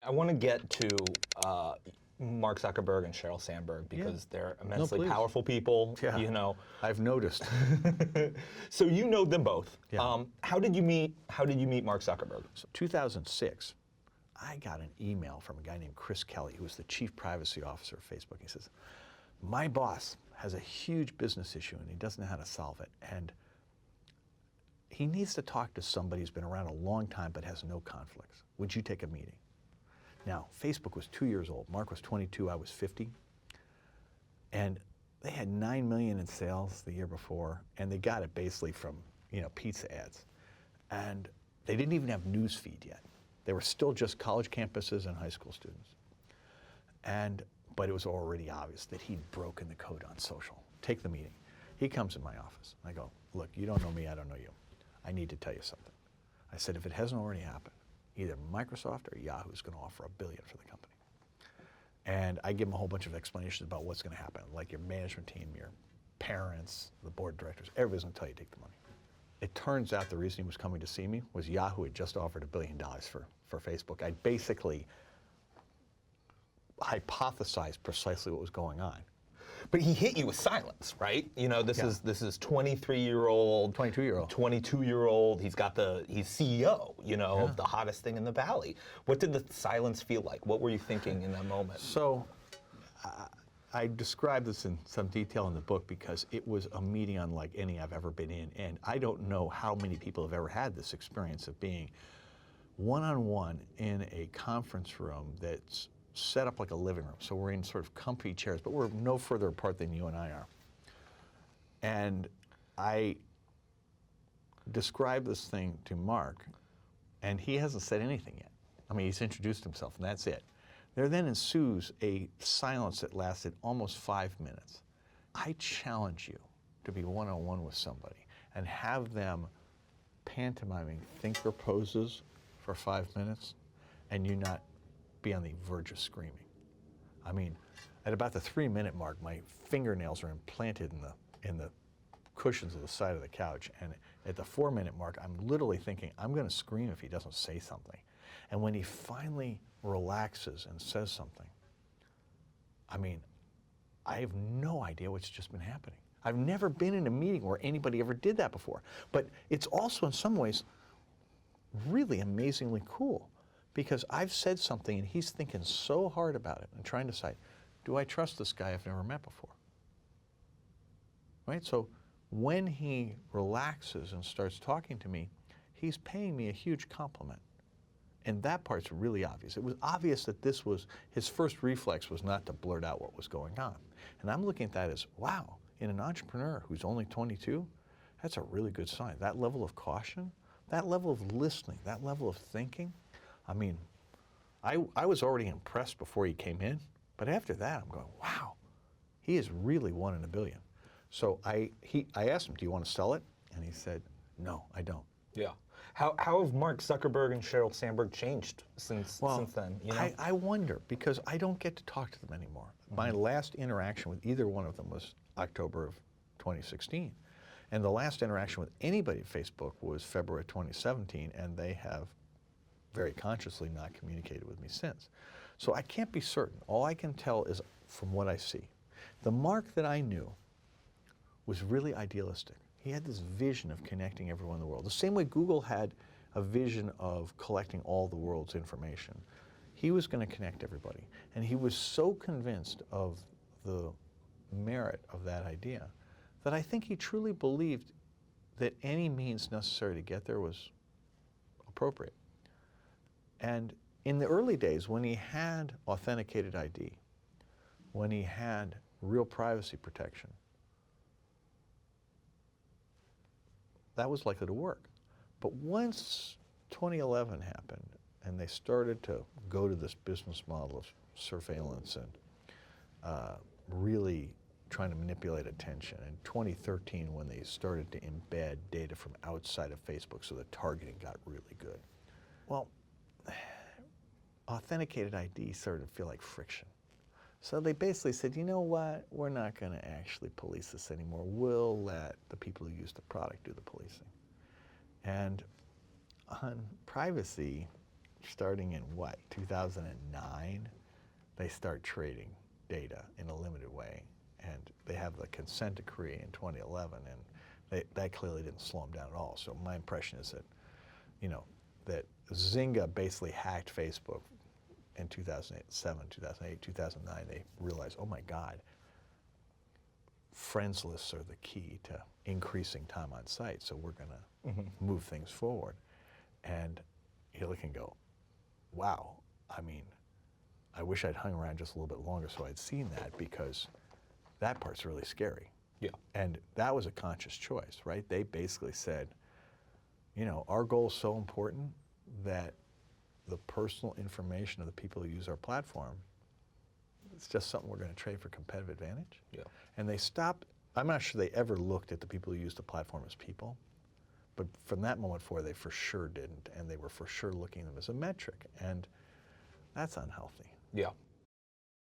I want to get to Mark Zuckerberg and Sheryl Sandberg because they're immensely powerful people. Yeah. You know, I've noticed. so you know them both. Yeah. How did you meet Mark Zuckerberg? So 2006, I got an email from a guy named Chris Kelly, who was the chief privacy officer of Facebook. He says, "My boss has a huge business issue and he doesn't know how to solve it, and he needs to talk to somebody who's been around a long time but has no conflicts. Would you take a meeting?" Now, Facebook was 2 years old. Mark was 22, I was 50. And they had 9 million in sales the year before, and they got it basically from, pizza ads. And they didn't even have news feed yet. They were still just college campuses and high school students. But it was already obvious that he'd broken the code on social. Take the meeting. He comes in my office. I go, "Look, you don't know me, I don't know you. I need to tell you something." I said, "If it hasn't already happened, either Microsoft or Yahoo is going to offer $1 billion for the company." And I give him a whole bunch of explanations about what's going to happen, like your management team, your parents, the board of directors, everybody's going to tell you to take the money. It turns out the reason he was coming to see me was Yahoo had just offered $1 billion for Facebook. I basically hypothesized precisely what was going on. But he hit you with silence, right? This is 23-year-old, 22-year-old, 22-year-old. He's CEO, of the hottest thing in the valley. What did the silence feel like? What were you thinking in that moment? So, I describe this in some detail in the book because it was a meeting unlike any I've ever been in, and I don't know how many people have ever had this experience of being one-on-one in a conference room that's set up like a living room. So we're in sort of comfy chairs, but we're no further apart than you and I are. And I describe this thing to Mark, and he hasn't said anything yet. I mean, he's introduced himself, and that's it. There then ensues a silence that lasted almost 5 minutes. I challenge you to be one-on-one with somebody and have them pantomiming thinker poses for 5 minutes, and you not be on the verge of screaming. I mean, at about the 3-minute mark, my fingernails are implanted in the cushions of the side of the couch, and at the 4-minute mark, I'm literally thinking, I'm going to scream if he doesn't say something. And when he finally relaxes and says something, I mean, I have no idea what's just been happening. I've never been in a meeting where anybody ever did that before. But it's also, in some ways, really amazingly cool, because I've said something and he's thinking so hard about it and trying to decide, do I trust this guy I've never met before? Right? So when he relaxes and starts talking to me, he's paying me a huge compliment. And that part's really obvious. It was obvious that this was, his first reflex was not to blurt out what was going on. And I'm looking at that as, wow, in an entrepreneur who's only 22, that's a really good sign. That level of caution, that level of listening, that level of thinking. I mean, I was already impressed before he came in, but after that I'm going, wow, he is really one in a billion. So I asked him, do you want to sell it? And he said, no, I don't. Yeah. How have Mark Zuckerberg and Sheryl Sandberg changed since then? I wonder, because I don't get to talk to them anymore. Mm-hmm. My last interaction with either one of them was October of 2016. And the last interaction with anybody at Facebook was February 2017, and they have very consciously not communicated with me since. So I can't be certain. All I can tell is from what I see. The Mark that I knew was really idealistic. He had this vision of connecting everyone in the world. The same way Google had a vision of collecting all the world's information. He was going to connect everybody. And he was so convinced of the merit of that idea that I think he truly believed that any means necessary to get there was appropriate. And in the early days, when he had authenticated ID, when he had real privacy protection, that was likely to work. But once 2011 happened and they started to go to this business model of surveillance and really trying to manipulate attention, in 2013 when they started to embed data from outside of Facebook so the targeting got really good, well, authenticated ID started to feel like friction. So they basically said, you know what, we're not going to actually police this anymore. We'll let the people who use the product do the policing. And on privacy, starting in what, 2009, they start trading data in a limited way. And they have the consent decree in 2011, and that clearly didn't slow them down at all. So my impression is that, that Zynga basically hacked Facebook in 2007, 2008, 2009. They realized, oh my God, friends lists are the key to increasing time on site, so we're going to move things forward. And you look and go, wow, I mean, I wish I'd hung around just a little bit longer so I'd seen that, because that part's really scary. Yeah. And that was a conscious choice, right? They basically said, our goal is so important that the personal information of the people who use our platform, it's just something we're going to trade for competitive advantage. Yeah. And they stopped. I'm not sure they ever looked at the people who use the platform as people, but from that moment forward, they for sure didn't, and they were for sure looking at them as a metric, and that's unhealthy. Yeah.